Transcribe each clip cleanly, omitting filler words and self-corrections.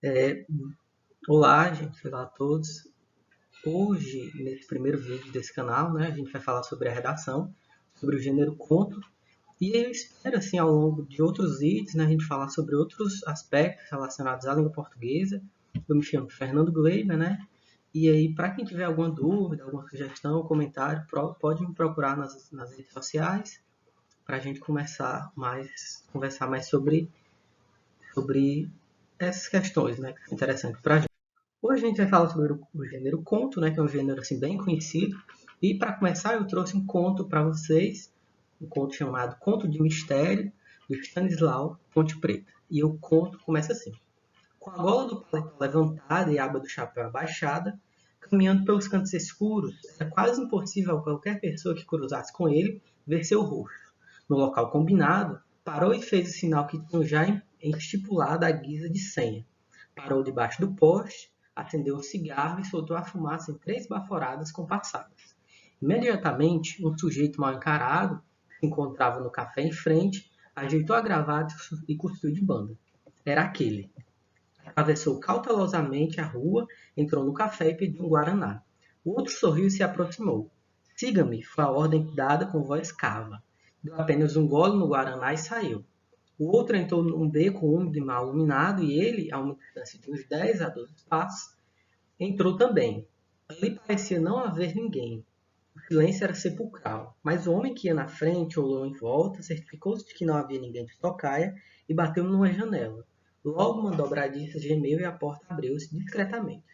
É, Olá, gente, olá a todos. Hoje, nesse primeiro vídeo desse canal, né, a gente vai falar sobre a redação, sobre o gênero conto, e eu espero, assim, ao longo de outros vídeos, né, a gente falar sobre outros aspectos relacionados à língua portuguesa. Eu me chamo Fernando Gleiber, né, e aí, para quem tiver alguma dúvida, alguma sugestão, comentário, pode me procurar nas redes sociais, para a gente conversar mais sobre essas questões, né, que são interessantes para a gente. Hoje a gente vai falar sobre o gênero conto, né, que é um gênero assim, bem conhecido. E para começar, eu trouxe um conto para vocês, um conto chamado Conto de Mistério, do Stanislau Ponte Preta. E o conto começa assim. Com a gola do paletó levantada e a aba do chapéu abaixada, caminhando pelos cantos escuros, era quase impossível a qualquer pessoa que cruzasse com ele ver seu rosto. No local combinado, parou e fez o sinal que tinham já estipulado à guisa de senha. Parou debaixo do poste, acendeu um cigarro e soltou a fumaça em 3 baforadas compassadas. Imediatamente, um sujeito mal encarado, que se encontrava no café em frente, ajeitou a gravata e cuspiu de banda. Era aquele. Atravessou cautelosamente a rua, entrou no café e pediu um guaraná. O outro sorriu e se aproximou. Siga-me, foi a ordem dada com voz cava. Deu apenas um gole no guaraná e saiu. O outro entrou num beco úmido e mal iluminado e ele, a uma distância de uns 10 a 12 passos, entrou também. Ali parecia não haver ninguém. O silêncio era sepulcral, mas o homem que ia na frente olhou em volta, certificou-se de que não havia ninguém de tocaia e bateu numa janela. Logo uma dobradiça gemeu e a porta abriu-se discretamente.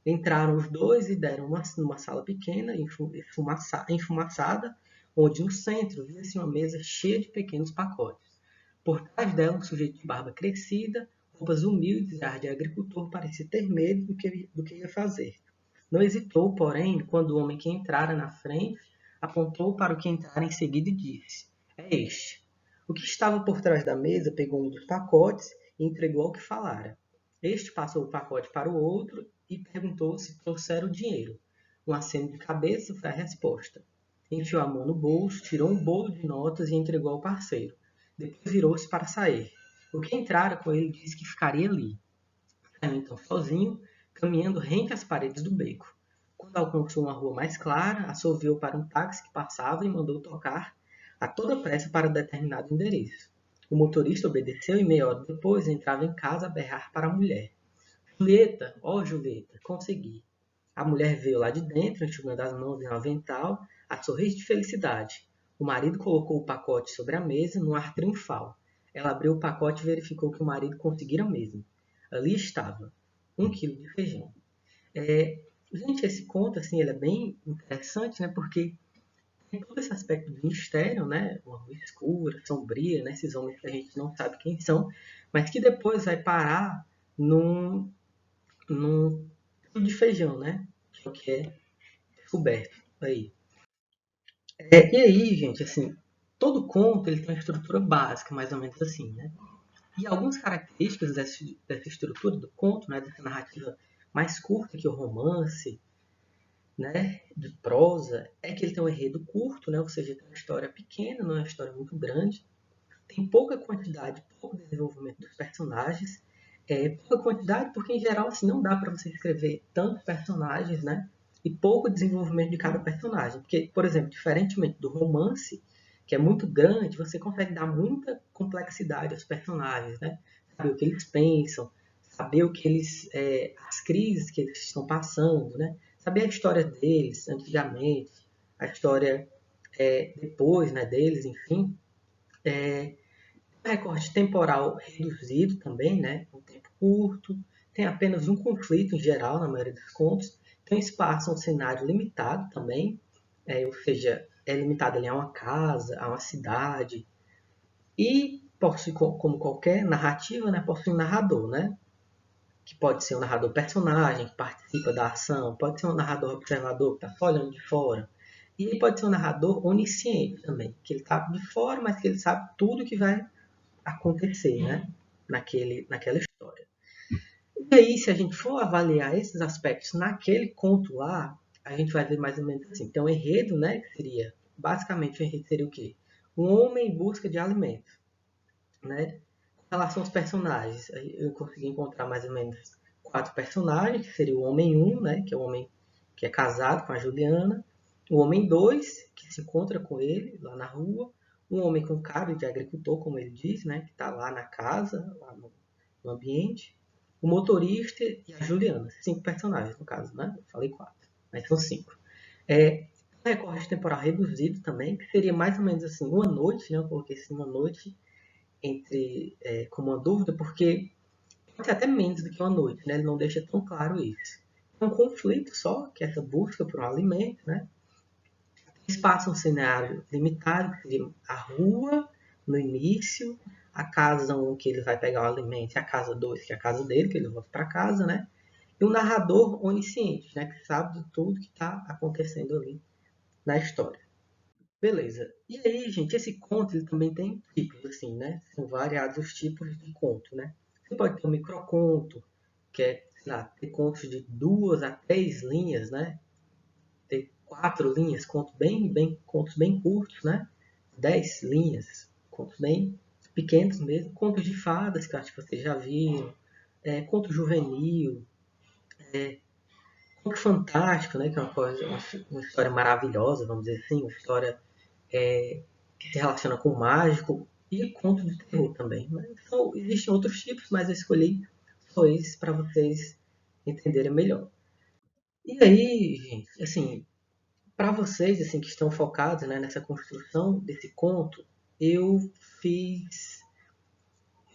Entraram os dois e deram numa sala pequena, enfumaçada, onde no centro via-se uma mesa cheia de pequenos pacotes. Por trás dela, um sujeito de barba crescida, roupas humildes e ar de agricultor parecia ter medo do que ia fazer. Não hesitou, porém, quando o homem que entrara na frente apontou para o que entrara em seguida e disse: É este. O que estava por trás da mesa pegou um dos pacotes e entregou ao que falara. Este passou o pacote para o outro e perguntou se trouxera o dinheiro. Um aceno de cabeça foi a resposta. Enfiou a mão no bolso, tirou um bolo de notas e entregou ao parceiro. Depois virou-se para sair. O que entrara com ele disse que ficaria ali. Saiu então sozinho, caminhando rente às paredes do beco. Quando alcançou uma rua mais clara, assoviou para um táxi que passava e mandou tocar a toda pressa para determinado endereço. O motorista obedeceu e meia hora depois entrava em casa a berrar para a mulher. Julieta, ó Julieta, consegui. A mulher veio lá de dentro, enxugando as mãos em um avental, a sorrir de felicidade. O marido colocou o pacote sobre a mesa, num ar triunfal. Ela abriu o pacote e verificou que o marido conseguira mesmo. Ali estava, 1 quilo de feijão. Gente, esse conto, assim, ele é bem interessante, né? Porque tem todo esse aspecto de mistério, né? Uma rua escura, sombria, né? Esses homens que a gente não sabe quem são, mas que depois vai parar num quilo de feijão, né? Que é o que é descoberto aí. E aí, gente, assim, todo conto ele tem uma estrutura básica, mais ou menos assim, né? E algumas características dessa estrutura do conto, né, dessa narrativa mais curta que o romance, né, de prosa, é que ele tem um enredo curto, né, ou seja, tem uma história pequena, não é uma história muito grande, tem pouca quantidade, pouco desenvolvimento dos personagens, pouca quantidade porque, em geral, assim, não dá para você escrever tantos personagens, né, e pouco desenvolvimento de cada personagem. Porque, por exemplo, diferentemente do romance, que é muito grande, você consegue dar muita complexidade aos personagens, né? Saber o que eles pensam, saber o que eles, as crises que eles estão passando, né? Saber a história deles antigamente, a história depois, né, deles, enfim. Recorte temporal reduzido também, né? Um tempo curto, tem apenas um conflito em geral, na maioria dos contos, tem espaço, um cenário limitado também, ou seja, é limitado ali a uma casa, a uma cidade, e possui, como qualquer narrativa, né, possui um narrador, né? Que pode ser um narrador personagem, que participa da ação, pode ser um narrador observador, que está só olhando de fora, e ele pode ser um narrador onisciente também, que ele está de fora, mas que ele sabe tudo que vai acontecer, né? Naquela história. E aí, se a gente for avaliar esses aspectos naquele conto lá, a gente vai ver mais ou menos assim. Então, o enredo, né? Que seria, basicamente, o enredo seria o quê? Um homem em busca de alimento, né? relação aos personagens, eu consegui encontrar mais ou menos 4 personagens, que seria o Homem 1, né, que é o homem que é casado com a Juliana, o Homem 2, que se encontra com ele lá na rua, um homem com cara de agricultor, como ele diz, né, que está lá na casa, lá no ambiente, o motorista e a Juliana. 5 personagens, no caso, né? Eu falei 4, mas são 5. Um recorte temporal reduzido também, que seria mais ou menos assim, uma noite, né? Eu coloquei assim, uma noite como uma dúvida, porque pode ser até menos do que uma noite, né? Ele não deixa tão claro isso. É um conflito só, que é essa busca por um alimento, né? Eles passam um cenário limitado, que seria a rua no início, a casa 1 que ele vai pegar o alimento, e a casa 2 que é a casa dele, que ele volta para casa, né? E o narrador onisciente, né? Que sabe de tudo que está acontecendo ali na história. Beleza. E aí, gente, esse conto ele também tem tipos, assim, né? São variados os tipos de conto, né? Você pode ter um microconto, que é, sei lá, ter contos de 2 a 3 linhas, né? Ter 4 linhas, contos bem curtos, né? 10 linhas, contos bem pequenos mesmo. Contos de fadas, que eu acho que vocês já viram. Conto juvenil. Conto fantástico, né? Que é uma história maravilhosa, vamos dizer assim. Uma história que se relaciona com o mágico e conto de terror também. Então, existem outros tipos, mas eu escolhi só esses para vocês entenderem melhor. E aí, gente, assim, para vocês assim que estão focados, né, nessa construção desse conto, eu fiz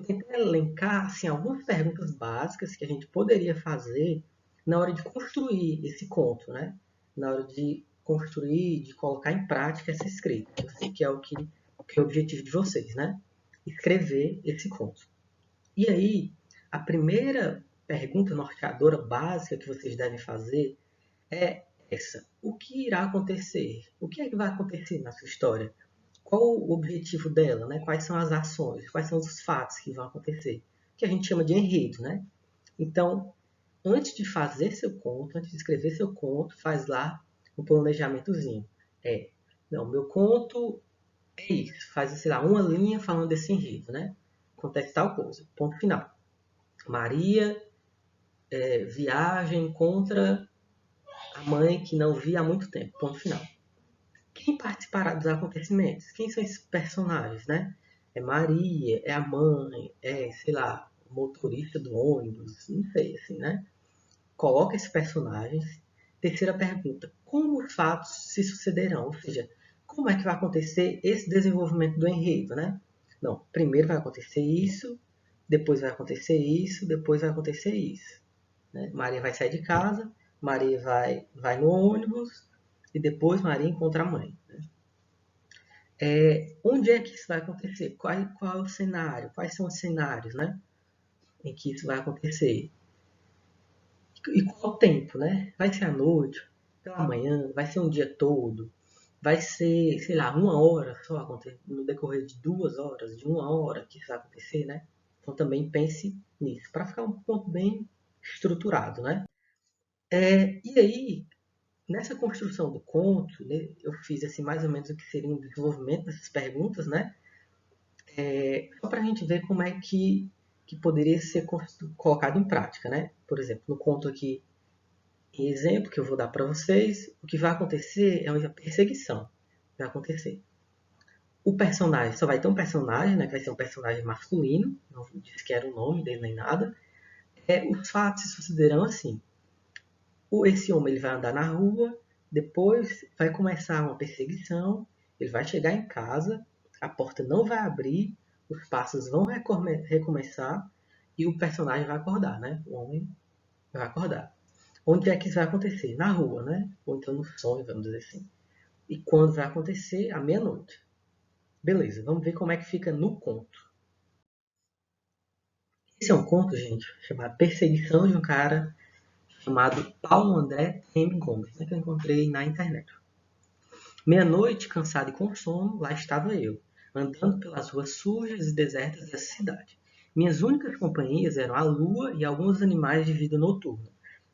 eu tentei elencar assim, algumas perguntas básicas que a gente poderia fazer na hora de construir esse conto, né? Na hora de construir, de colocar em prática essa escrita. Eu sei que é que é o objetivo de vocês, né? Escrever esse conto. E aí, a primeira pergunta norteadora básica que vocês devem fazer é essa. O que irá acontecer? O que é que vai acontecer na sua história? Qual o objetivo dela, né? Quais são as ações? Quais são os fatos que vão acontecer? Que a gente chama de enredo, né? Então, antes de fazer seu conto, antes de escrever seu conto, faz lá um planejamentozinho. Não, meu conto é isso. Faz, sei lá, uma linha falando desse enredo, né? Acontece tal coisa. Ponto final. Maria viaja, encontra a mãe que não via há muito tempo. Ponto final. Quem participará dos acontecimentos? Quem são esses personagens, né? É Maria, é a mãe, sei lá, o motorista do ônibus, não sei, assim, né? Coloca esses personagens. Terceira pergunta, como os fatos se sucederão? Ou seja, como é que vai acontecer esse desenvolvimento do enredo, né? Não, primeiro vai acontecer isso, depois vai acontecer isso, depois vai acontecer isso. Né? Maria vai sair de casa, Maria vai no ônibus e depois Maria encontra a mãe. Onde é que isso vai acontecer? Qual é o cenário? Quais são os cenários, né? Em que isso vai acontecer? E qual o tempo, né? Vai ser à noite, pela manhã, vai ser um dia todo, vai ser, sei lá, uma hora só, no decorrer de 2 horas, de uma hora que isso vai acontecer, né? Então também pense nisso, para ficar um ponto bem estruturado, né? E aí, nessa construção do conto, né, eu fiz assim mais ou menos o que seria um desenvolvimento dessas perguntas, né? Só para a gente ver como é que poderia ser colocado em prática, né? Por exemplo, no conto aqui, em exemplo que eu vou dar para vocês, o que vai acontecer é uma perseguição. Vai acontecer. O personagem, só vai ter um personagem, né? Que vai ser um personagem masculino, não disse que era o nome dele nem nada. Os fatos se sucederão assim. Esse homem ele vai andar na rua, depois vai começar uma perseguição, ele vai chegar em casa, a porta não vai abrir, os passos vão recomeçar e o personagem vai acordar, né? O homem vai acordar. Onde é que isso vai acontecer? Na rua, né? Ou então no sonho, vamos dizer assim. E quando vai acontecer? À meia-noite. Beleza, vamos ver como é que fica no conto. Esse é um conto, gente, chamado Perseguição de um Cara chamado Paulo André M. Gomes, né, que eu encontrei na internet. Meia-noite, cansado e com sono, lá estava eu, andando pelas ruas sujas e desertas dessa cidade. Minhas únicas companhias eram a lua e alguns animais de vida noturna.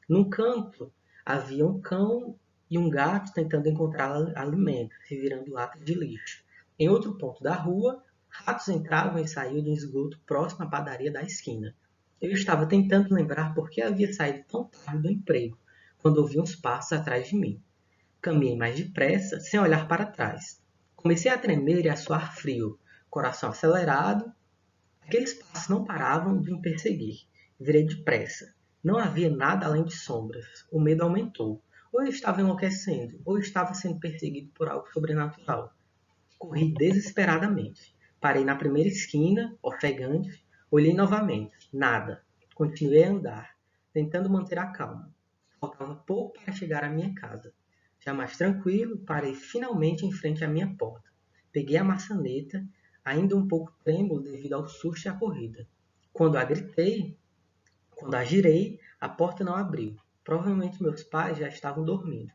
Num canto havia um cão e um gato tentando encontrar alimento, se virando latas de lixo. Em outro ponto da rua, Ratos entravam e saíam do esgoto próximo à padaria da esquina. Eu estava tentando lembrar por que havia saído tão tarde do emprego, quando ouvi uns passos atrás de mim. Caminhei mais depressa, sem olhar para trás. Comecei a tremer e a suar frio, coração acelerado. Aqueles passos não paravam de me perseguir. Virei depressa. Não havia nada além de sombras. O medo aumentou. Ou eu estava enlouquecendo, ou eu estava sendo perseguido por algo sobrenatural. Corri desesperadamente. Parei na primeira esquina, ofegante. Olhei novamente. Nada. Continuei a andar, tentando manter a calma. Faltava pouco para chegar à minha casa. Já mais tranquilo, parei finalmente em frente à minha porta. Peguei a maçaneta, ainda um pouco trêmulo devido ao susto e à corrida. Quando a gritei, quando a girei, a porta não abriu. Provavelmente meus pais já estavam dormindo.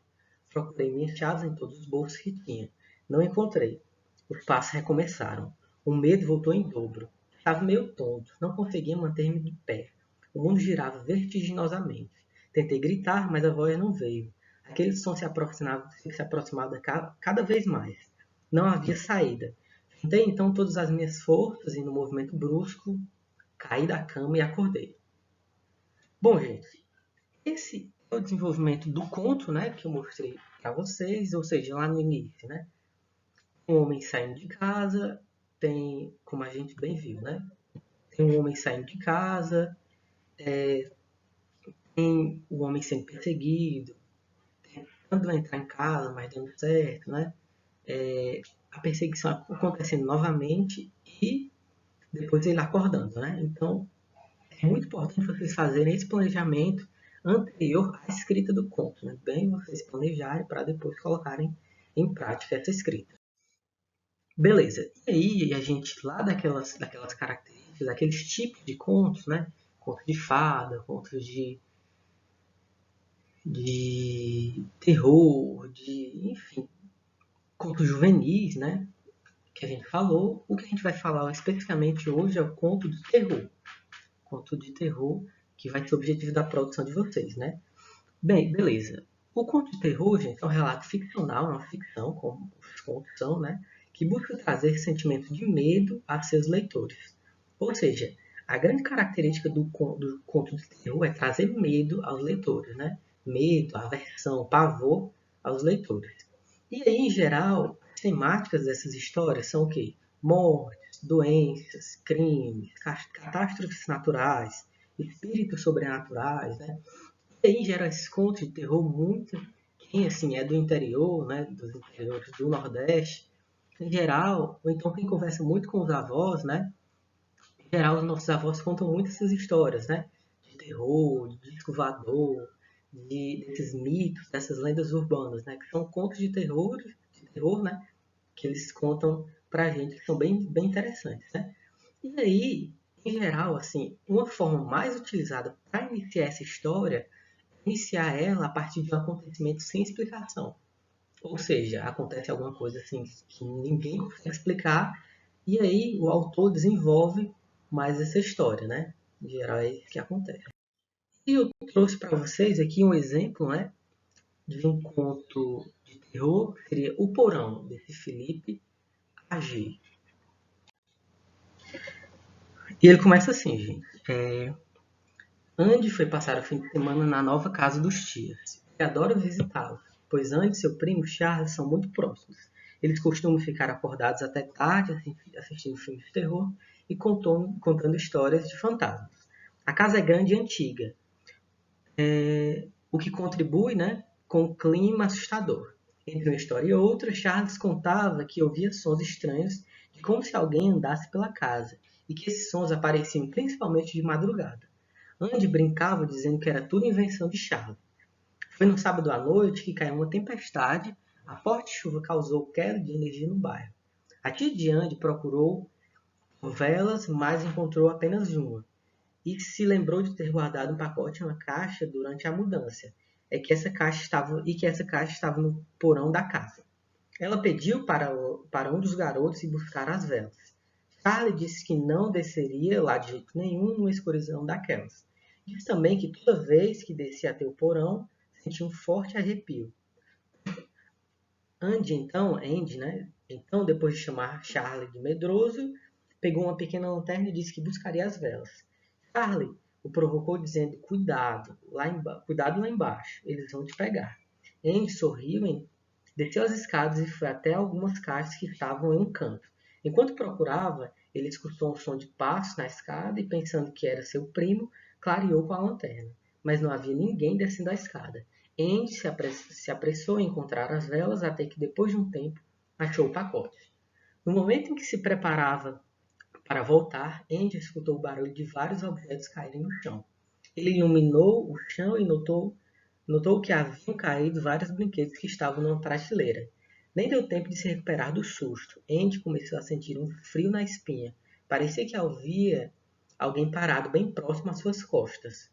Procurei minhas chaves em todos os bolsos que tinha. Não encontrei. Os passos recomeçaram. O medo voltou em dobro. Estava meio tonto, não conseguia manter-me de pé. O mundo girava vertiginosamente. Tentei gritar, mas a voz não veio. Aquele som se aproximava cada vez mais. Não havia saída. Juntei então todas as minhas forças e, no movimento brusco, caí da cama e acordei. Bom, gente, esse é o desenvolvimento do conto, né, que eu mostrei para vocês, ou seja, lá no início, né? Um homem saindo de casa, tem, como a gente bem viu, né? Tem um homem saindo de casa, tem o homem sendo perseguido, tentando entrar em casa, mas dando certo, né? A perseguição acontecendo novamente e depois ele acordando, né? Então, é muito importante vocês fazerem esse planejamento anterior à escrita do conto, né? Bem vocês planejarem para depois colocarem em prática essa escrita. Beleza. E aí a gente, lá daquelas características, daqueles tipos de contos, né? Contos de fada, contos de terror, enfim, contos juvenis, né? Que a gente falou. O que a gente vai falar especificamente hoje é o conto de terror. Conto de terror que vai ser o objetivo da produção de vocês, né? Bem, beleza. O conto de terror, gente, é um relato ficcional, é uma ficção, como os contos são, né? Que busca trazer sentimento de medo a seus leitores. Ou seja, a grande característica do conto de terror é trazer medo aos leitores, né? Medo, aversão, pavor aos leitores. E aí, em geral, as temáticas dessas histórias são o quê? Mortes, doenças, crimes, catástrofes naturais, espíritos sobrenaturais, né? E aí, em geral, esses contos de terror, muito, quem assim é do interior, né? Dos interiores do Nordeste, em geral, ou então quem conversa muito com os avós, né? Em geral, os nossos avós contam muito essas histórias, né? De terror, de disco voador, desses mitos, dessas lendas urbanas, né? Que são contos de terror, né? Que eles contam pra gente, que são bem, bem interessantes, né? E aí, em geral, assim, uma forma mais utilizada para iniciar essa história é iniciar ela a partir de um acontecimento sem explicação. Ou seja, acontece alguma coisa assim que ninguém consegue explicar, e aí o autor desenvolve mais essa história, né? Em geral é isso que acontece. E eu trouxe para vocês aqui um exemplo, né, de um conto de terror, que seria O Porão, desse Felipe Ag. E ele começa assim, gente. Andy foi passar o fim de semana na nova casa dos tios. Ele adora visitá-los, pois Andy e seu primo Charles são muito próximos. Eles costumam ficar acordados até tarde assistindo filmes de terror e contando histórias de fantasmas. A casa é grande e antiga, o que contribui, né, com um clima assustador. Entre uma história e outra, Charles contava que ouvia sons estranhos de como se alguém andasse pela casa e que esses sons apareciam principalmente de madrugada. Andy brincava dizendo que era tudo invenção de Charlie. Foi no sábado à noite que caiu uma tempestade, a forte chuva causou queda de energia no bairro. A tia de Andy procurou por velas, mas encontrou apenas uma, e se lembrou de ter guardado um pacote em uma caixa durante a mudança, que essa caixa estava no porão da casa. Ela pediu para um dos garotos ir buscar as velas. Charlie disse que não desceria lá de jeito nenhum numa escuridão daquelas. Disse também que toda vez que descia até o porão, sentia um forte arrepio. Andy, né? Então, depois de chamar Charlie de medroso, pegou uma pequena lanterna e disse que buscaria as velas. Charlie o provocou dizendo, cuidado lá embaixo, eles vão te pegar. Andy sorriu, desceu as escadas e foi até algumas caixas que estavam em um canto. Enquanto procurava, ele escutou um som de passos na escada e, pensando que era seu primo, clareou com a lanterna. Mas não havia ninguém descendo a escada. Andy se apressou em encontrar as velas até que, depois de um tempo, achou o pacote. No momento em que se preparava para voltar, Andy escutou o barulho de vários objetos caírem no chão. Ele iluminou o chão e notou que haviam caído vários brinquedos que estavam numa prateleira. Nem deu tempo de se recuperar do susto. Andy começou a sentir um frio na espinha. Parecia que havia alguém parado bem próximo às suas costas.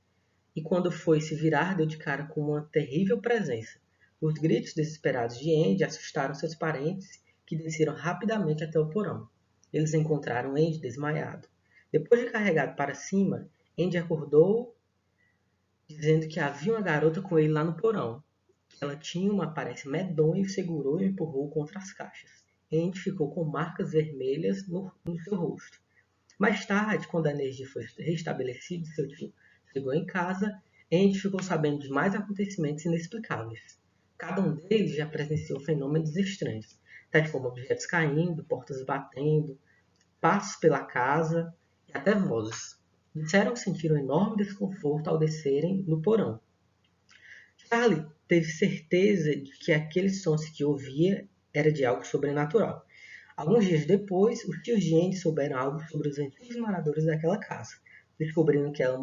E quando foi se virar, deu de cara com uma terrível presença. Os gritos desesperados de Andy assustaram seus parentes, que desceram rapidamente até o porão. Eles encontraram Andy desmaiado. Depois de carregado para cima, Andy acordou dizendo que havia uma garota com ele lá no porão. Ela tinha uma aparência medonha e o segurou e o empurrou contra as caixas. Andy ficou com marcas vermelhas no seu rosto. Mais tarde, quando a energia foi restabelecida e seu tio chegou em casa, Andy ficou sabendo de mais acontecimentos inexplicáveis. Cada um deles já presenciou fenômenos estranhos, tais como objetos caindo, portas batendo, passos pela casa e até vozes. Disseram sentir um enorme desconforto ao descerem no porão. Charlie teve certeza de que aqueles sons que ouvia era de algo sobrenatural. Alguns dias depois, os tios de Andy souberam algo sobre os antigos moradores daquela casa. Descobrindo que lá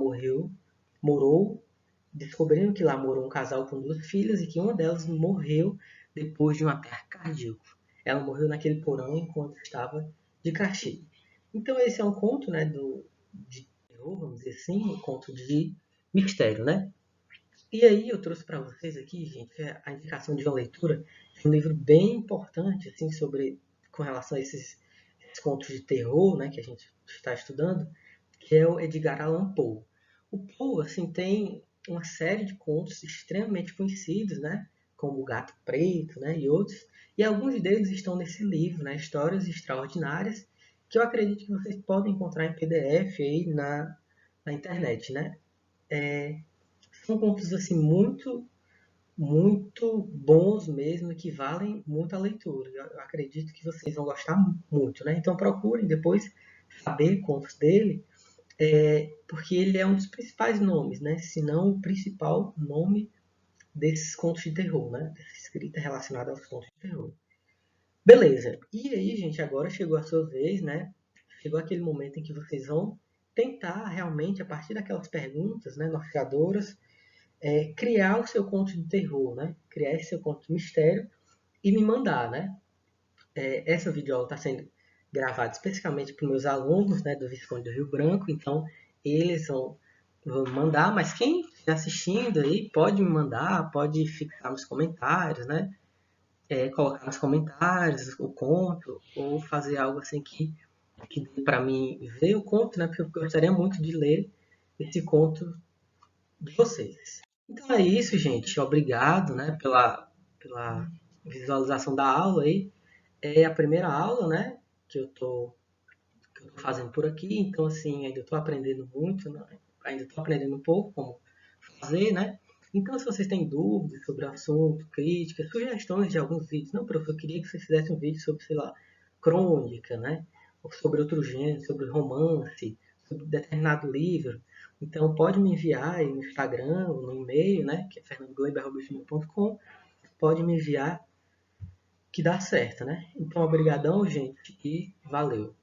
morou um casal com 2 filhas e que uma delas morreu depois de um ataque cardíaco. Ela morreu naquele porão enquanto estava de castigo. Então esse é um conto, né, de terror, vamos dizer assim, um conto de mistério, né? E aí eu trouxe para vocês aqui, gente, a indicação de uma leitura de um livro bem importante, assim, com relação a esses contos de terror, né, que a gente está estudando, que é o Edgar Allan Poe. O Poe, assim, tem uma série de contos extremamente conhecidos, né, como O Gato Preto, né, e outros, e alguns deles estão nesse livro, né, Histórias Extraordinárias, que eu acredito que vocês podem encontrar em PDF aí na internet, né. São contos assim muito bons mesmo, que valem muito a leitura. Eu acredito que vocês vão gostar muito, né? Então procurem depois saber contos dele, porque ele é um dos principais nomes, né? Se não o principal nome desses contos de terror, né? Dessa escrita relacionada aos contos de terror. Beleza. E aí, gente, agora chegou a sua vez, né? Chegou aquele momento em que vocês vão tentar realmente, a partir daquelas perguntas, né, norteadoras, criar o seu conto de terror, né? Criar esse seu conto de mistério e me mandar, né? Essa videoaula está sendo gravada especificamente para os meus alunos, né, do Visconde do Rio Branco, então eles vão mandar, mas quem está assistindo aí pode me mandar, pode fixar nos comentários, né? Colocar nos comentários o conto ou fazer algo assim que dê para mim ver o conto, né? Porque eu gostaria muito de ler esse conto de vocês. Então é isso, gente. Obrigado, né, pela visualização da aula aí. É a primeira aula, né, que eu tô fazendo por aqui. Então, assim, ainda estou aprendendo muito, né? Ainda estou aprendendo um pouco como fazer, né? Então, se vocês têm dúvidas sobre o assunto, críticas, sugestões de alguns vídeos, não, professor, eu queria que vocês fizessem um vídeo sobre, sei lá, crônica, né? Ou sobre outro gênero, sobre romance, sobre determinado livro. Então, pode me enviar aí no Instagram, ou no e-mail, né? Que é fernandogleiber.com. Pode me enviar que dá certo, né? Então, obrigadão, gente, e valeu.